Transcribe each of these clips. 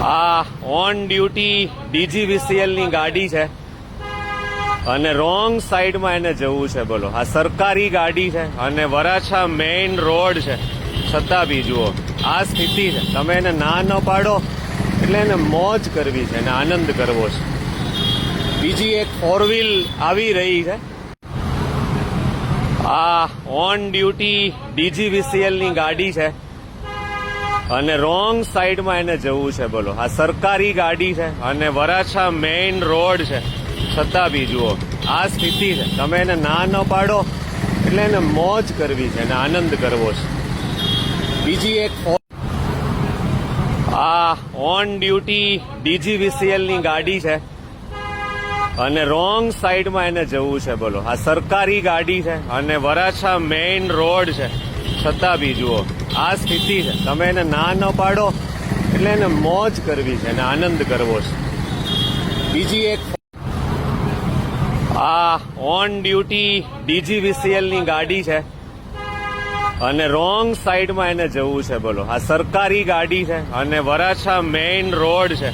આ on duty DGVCL ની ગાડી છે અને રોંગ સાઈડમાં એને જવું છે. બોલો, આ સરકારી ગાડી છે અને વરાછા મેઇન રોડ છે, છતાં બી જુઓ આ સ્થિતિ છે. તમે એને ના ન પાડો એટલે એને મોજ કરવી છે, એને આનંદ કરવો છે. બીજી એક 4 વ્હીલ આવી રહી છે. આ ઓન ડ્યુટી DGVCL ની ગાડી છે અને રોંગ સાઈડમાં એને જવું છે. બોલો, આ સરકારી ગાડી છે અને વરાછા મેઇન રોડ છે, છતાં બી જુઓ આ સ્થિતિ છે. તમે એને ના ન પાડો એટલે એને મોજ કરવી છે, એને આનંદ કરવો છે. બીજી એક આ ઓન ડ્યુટી DGVCL ની ગાડી છે અને રોંગ સાઈડમાં એને જવું છે. બોલો, આ સરકારી ગાડી છે અને વરાછા મેઇન રોડ છે, છતાં બી જુઓ આ સ્થિતિ છે. તમે એને ના ન પાડો એટલે એને મોજ કરવી છે, એને આનંદ કરવો છે. બીજી એક આ ઓન ડ્યુટી DGVCL ની ગાડી છે અને રોંગ સાઈડમાં એને જવું છે. બોલો, આ સરકારી ગાડી છે અને વરાછા મેઇન રોડ છે,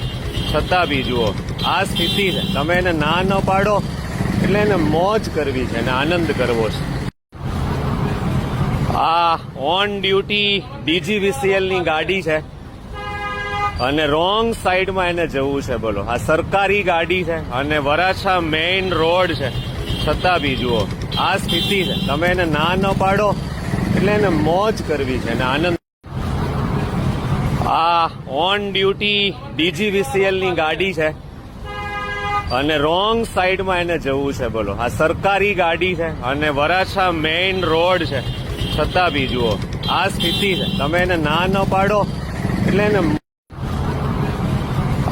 છતાં બી જુઓ આ સ્થિતિ છે. તમે એને ના ન પાડો એટલે એને મોજ કરવી છે, એને આનંદ કરવો છે. આ ઓન ડ્યુટી DGVCL ની ગાડી છે અને રોંગ સાઈડમાં એને જવું છે. બોલો, આ સરકારી ગાડી છે અને વરાછા મેઇન રોડ છે, છતાં બી જુઓ આ સ્થિતિ છે. તમે એને ના ન પાડો એટલે એને મોજ કરવી છે, એને આનંદ. આ ઓન ડ્યુટી DGVCL ની ગાડી છે અને રોંગ સાઈડમાં એને જવું છે. બોલો, આ સરકારી ગાડી છે અને વરાછા મેઇન રોડ છે, છતાં બી જુઓ આ સ્થિતિ છે. તમે એને ના ન પાડો એટલે એને.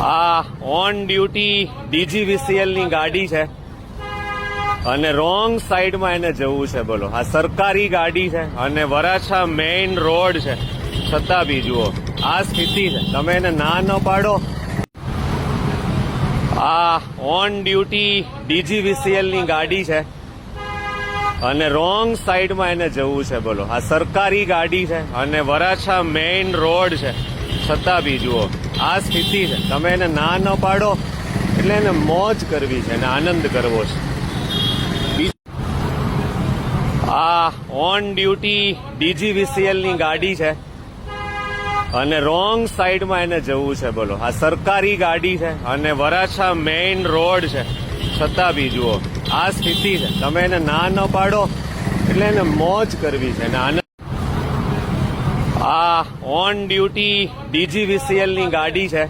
આ ઓન ડ્યુટી DGVCL ની ગાડી છે અને રોંગ સાઈડમાં એને જવું છે. બોલો, આ સરકારી ગાડી છે અને વરાછા મેઇન રોડ છે, છતાં બી જુઓ આ સ્થિતિ છે. તમે એને ના ન પાડો. આ ઓન ડ્યુટી DGVCL ની ગાડી છે અને રોંગ સાઈડમાં એને જવું છે. બોલો, આ સરકારી ગાડી છે અને વરાછા મેઇન રોડ છે, છતાં બી જુઓ આ સ્થિતિ છે. તમે એને ના ન પાડો એટલે એને મોજ કરવી છે, એને આનંદ કરવો છે. આ ઓન ડ્યુટી DGVCL ની ગાડી છે અને રોંગ સાઈડમાં એને જવું છે. બોલો, આ સરકારી ગાડી છે અને વરાછા મેઇન રોડ છે, છતાં બી જુઓ આ સ્થિતિ છે. તમે એને ના ન પાડો એટલે એને મોજ કરવી છે, એને આનંદ. આ ઓન ડ્યુટી DGVCL ની ગાડી છે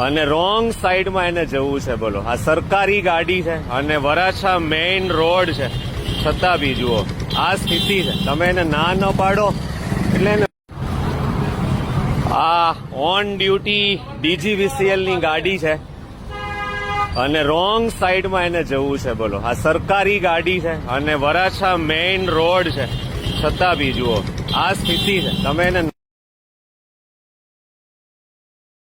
અને રોંગ સાઈડમાં એને જવું છે. બોલો, આ સરકારી ગાડી છે અને વરાછા મેઇન રોડ છે, છતાં બી જુઓ આ સ્થિતિ છે. તમે એને ના ન પાડો એટલે એને. આ ઓન ડ્યુટી DGVCL ની ગાડી છે અને રોંગ સાઈડમાં એને જવું છે. બોલો, આ સરકારી ગાડી છે અને વરાછા મેઇન રોડ છે, છતાં બી જુઓ આ સ્થિતિ છે. તમે એને